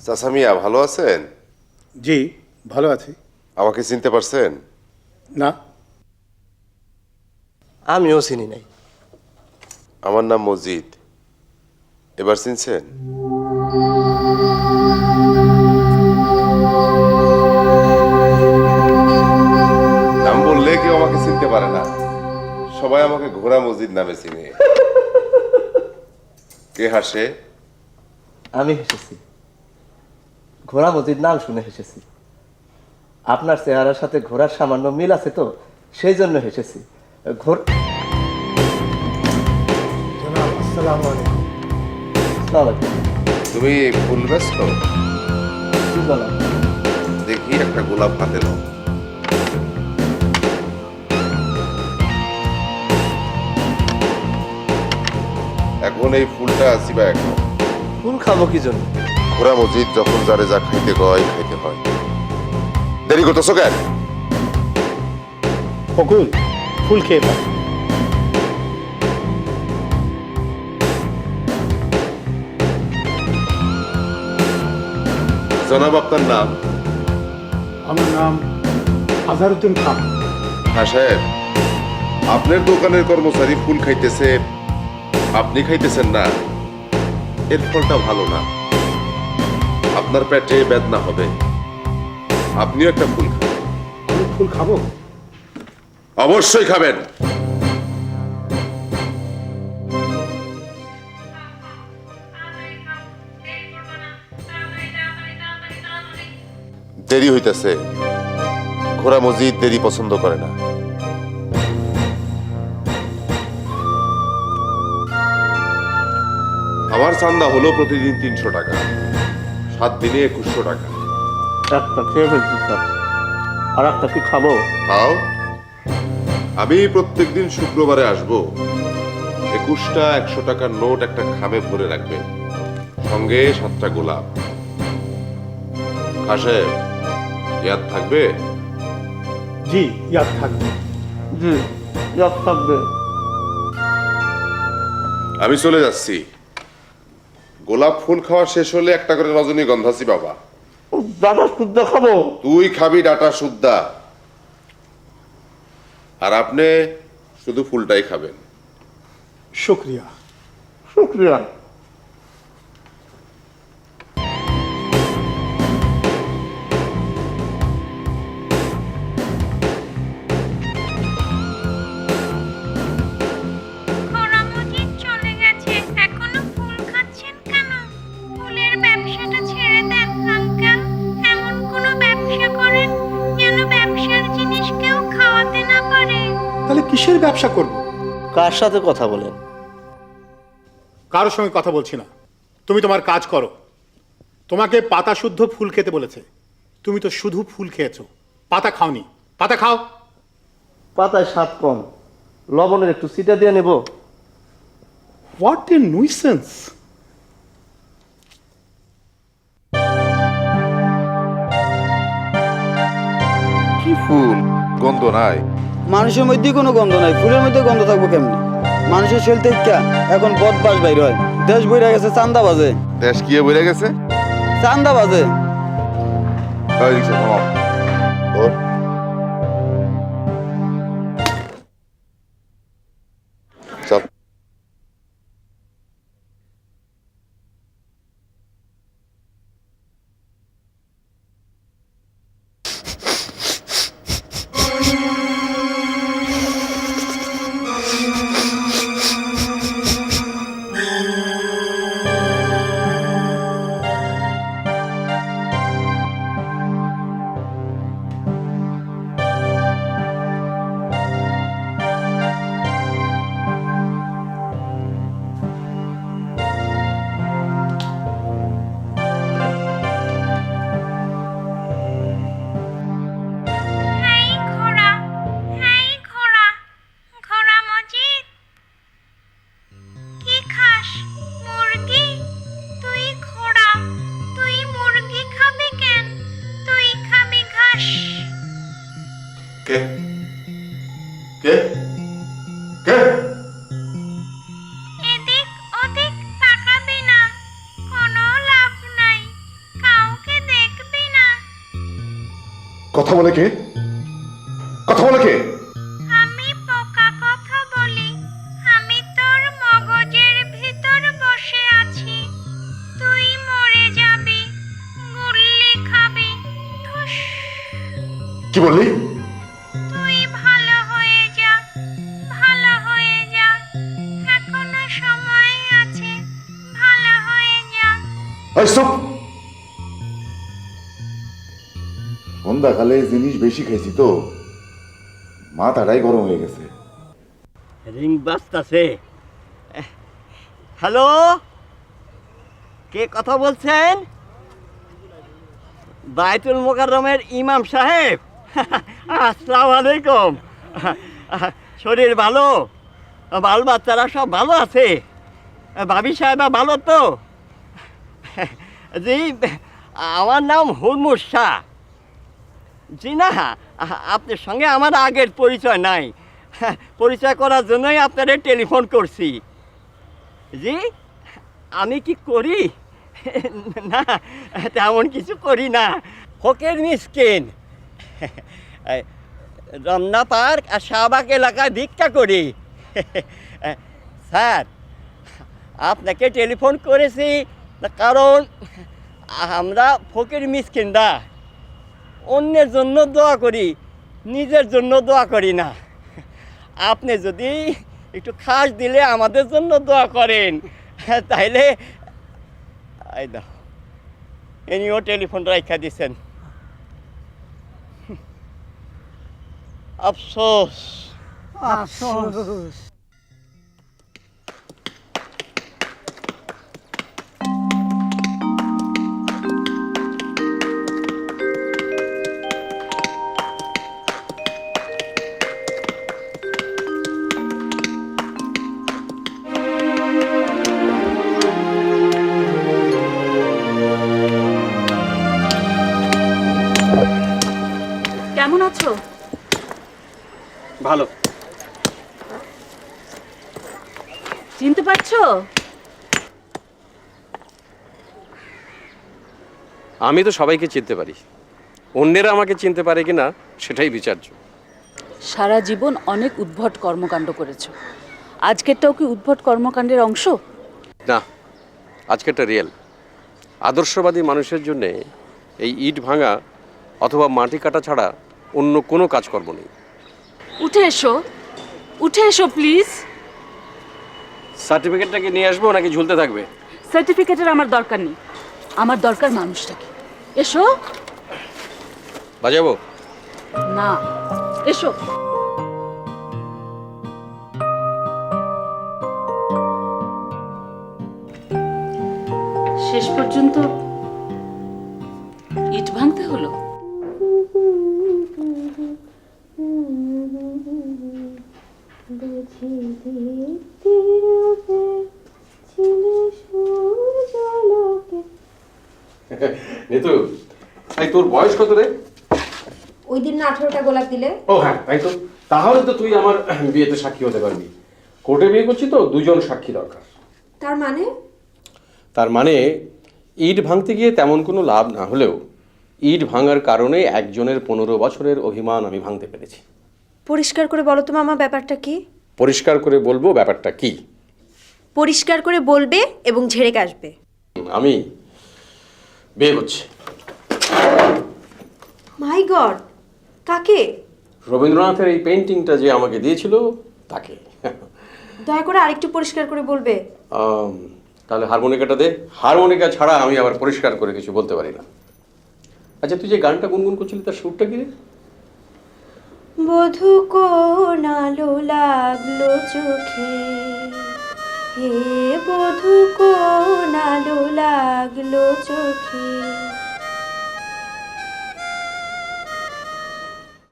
চাচা মিয়া ভালো আছেন? জি ভালো আছি। আমাকে চিনতে পারছেন? না, আমিও চিনি নাই। আমার নাম মজিদ। এবার চিনছেন? নাম বললে কেউ আমাকে চিনতে পারে না, সবাই আমাকে ঘোড়া মজিদ নামে চিনে। কে হাসে? আমি হেসেছি, ঘোড়া মজিদ নাম শুনে হেসেছি। আপনার চেহারার সাথে ঘোড়ার সামান্য মিল আছে তো, সেই জন্য হেসেছি। জনাব আসসালামু আলাইকুম। তুমি ফুল ব্যস্ত? জনাব, দেখি একটা গোলাপ হাতে নাও। এখন এই ফুলটা চিবা এখন। ফুল খাবো কি জন্য? ঘোড়া মজিদ যখন যারে যা খাইতে কয় খাইতে হয়। দেরি করতেছো কেন? ফকুল, ফুল খেয়ে থাক। জনাব আপনার নাম? আমার নাম আজহারউদ্দিন খান। হ্যাঁ সাহেব, আপনার দোকানের কর্মচারী ফুল খাইতেছে, আপনি খাইতেছেন না, এর ফলটা ভালো না। আপনার পেটে বেদনা হবে। আপনিও একটা ফুল খান। আমি ফুল খাবো? অবশ্যই খাবেন। দেরি হইতেছে। ঘোড়া মজিদ দেরি পছন্দ করে না। আমার চান্দা হলো প্রতিদিন 300 টাকা, 7 দিনে 2100 টাকা। একটা খেয়ে ফেলছি স্যার, আর একটা কি খাবো? খাও। আমি প্রত্যেকদিন শুক্রবারে আসবো। 21টা 100 টাকার নোট একটা খামে ভরে রাখবে, সঙ্গে 7টা গোলাপ। খাসে ইয়াদ থাকবে? জি, ইয়াদ থাকবে। জি, ইয়াদ থাকবে। আমি চলে যাচ্ছি। গোলাপ ফুল খাওয়া শেষ হলে একটা করে রজনীগন্ধা বাবা। দাদা শুদ্ধ খাবো। তুই খাবি ডাটা সুদ্ধা, আর আপনি শুধু ফুলটাই খাবেন। শুক্রিয়া। শুক্রিয়া। ঘোড়া মজিদ চলে গেছে, এখনো ফুল খাচ্ছেন কেন? ফুলের ব্যবসাটা ছেড়ে দেন আঙ্কেল। এমন কোনো ব্যবসা করেন যেন ব্যবসার জিনিস কেউ খাওয়াতে না পারে। তাহলে কিসের ব্যবসা করব? কার সাথে কথা বলেন? কারোর সঙ্গে কথা বলছি না। তুমি তোমার কাজ করো। তোমাকে পাতা শুদ্ধ ফুল খেতে বলেছে, তুমি তো শুধু ফুল খেয়েছো, পাতা খাওনি। পাতা খাও। পাতায় স্বাদ কম, লবণের একটু সিটা দিয়ে নেব। What a nuisance! কি ফুল, গন্ধ নাই? মানুষের মধ্যে কোনো গন্ধ নাই, ফুলের মধ্যে গন্ধ থাকবো কেমনি? মানুষের শরীর থেকে এখন বদবাস বাইর হয়। দেশ বইরা গেছে চান্দা বাজে। দেশ গিয়ে বইরে গেছে। চান্দা বাজে। ওই রিকশা থামাও। ওর চল। হেই ঘোড়া, হেই ঘোড়া, ঘোড়া মজিদ। কি খাস? মুরগি? তুই ঘোড়া, তুই মুরগি খাবি কেন? তুই খাবি ঘাস। কে কে কে? এদিক ওদিক তাকাবি না, কোনো লাভ নাই। কাউ কথা বলে কে? কথা বলে কে? আমি পোকা কথা বলি। আমি তোর মগজের ভিতর বসে আছি। তুই মরে যাবি, গুল্লি খাবি। ঠুস। কি বললি? তুই ভালো হয়ে যা, ভালো হয়ে যা। এখনো সময় আছে, ভালো হয়ে যা। এই স্টপ! সন্ধ্যাকালে জিনিস বেশি খাইছি তো, মাথাটাই গরম হয়ে গেছে। রিং বাজতাছে। হ্যালো, কে কথা বলছেন? বাইতুল মোকাররমের ইমাম সাহেব। আসসালামু আলাইকুম। শরীর ভালো? বাল বাচ্চারা সব ভালো আছে? ভাবি সাহেবা ভালো তো? জি, আমার নাম হুরমুর শাহ। জি না, আপনার সঙ্গে আমার আগের পরিচয় নাই। পরিচয় করার জন্যই আপনারে টেলিফোন করছি। জি, আমি কি করি? না, তেমন কিছু করি না। ফকির মিসকিন, রমনা পার্ক আর শাহবাগ এলাকায় ভিক্ষা করি। স্যার, আপনাকে টেলিফোন করেছি কারণ আমরা ফকির মিসকিনরা অন্যের জন্য দোয়া করি, নিজের জন্য দোয়া করি না। আপনি যদি একটু খাস দিলে আমাদের জন্য দোয়া করেন, তাইলে এই দাও, ইনিও টেলিফোন রাখা দিছেন। আফসোস। কেমন আছো? ভালো। চিনতে পারছো? আমি তো সবাইকে চিনতে পারি, অন্যেরা আমাকে চিনতে পারে কিনা সেটাই বিচার্য। সারা জীবন অনেক উদ্ভট কর্মকাণ্ড করেছো, আজকেরটাও কি উদ্ভট কর্মকাণ্ডের অংশ? না, আজকেরটা রিয়েল। আদর্শবাদী মানুষের জন্যে এই ইট ভাঙা অথবা মাটি কাটা ছাড়া অন্য কোনো কাজকর্ম নেই। উঠে এসো, উঠে এসো প্লিজ। সার্টিফিকেটটাকে নিয়ে আসবো নাকি ঝুলতে থাকবে? সার্টিফিকেটের আমার দরকার নেই, আমার দরকার মানুষটাকে। এসো। বাজাবো? না, এসো। শেষ পর্যন্ত ইট ভাঙতে হলো। নিতু, এই তোর বয়স কত রে? ওই দিন না 18টা গোলাপ দিলে? ও হ্যাঁ, তাই তো। তাহলে তো তুই আমার বিয়েতে সাক্ষী হতে পারবি। কোর্টে বিয়ে করছি তো, দুজন সাক্ষী দরকার। তার মানে? তার মানে ইট ভাঙতে গিয়ে তেমন কোনো লাভ না হলেও ইট ভাঙার কারণে একজনের 15 বছরের অভিমান আমি ভাঙতে পেরেছি। পরিষ্কার করে বলো তো মামা, ব্যাপারটা কি? পরিষ্কার করে বলবো ব্যাপারটা কি। পরিষ্কার করে বলবে এবং ঝেড়ে কাশবে। আমি বিয়ে করছি। মাই গড, কাকে? রবীন্দ্রনাথের এই পেইন্টিংটা যে আমাকে দিয়েছিল তাকে। দয়া করে আরেকটু পরিষ্কার করে বলবে। তাহলে হারমোনিকাটা দে। হারমোনিকা ছাড়া আমি আবার পরিষ্কার করে কিছু বলতে পারি না। আচ্ছা, তুই যে গানটা গুনগুন করছিলি তার সুরটা কি রে? বধূ কোন আলো লাগলো চোখে, হে বধূ কোন আলো লাগলো চোখে,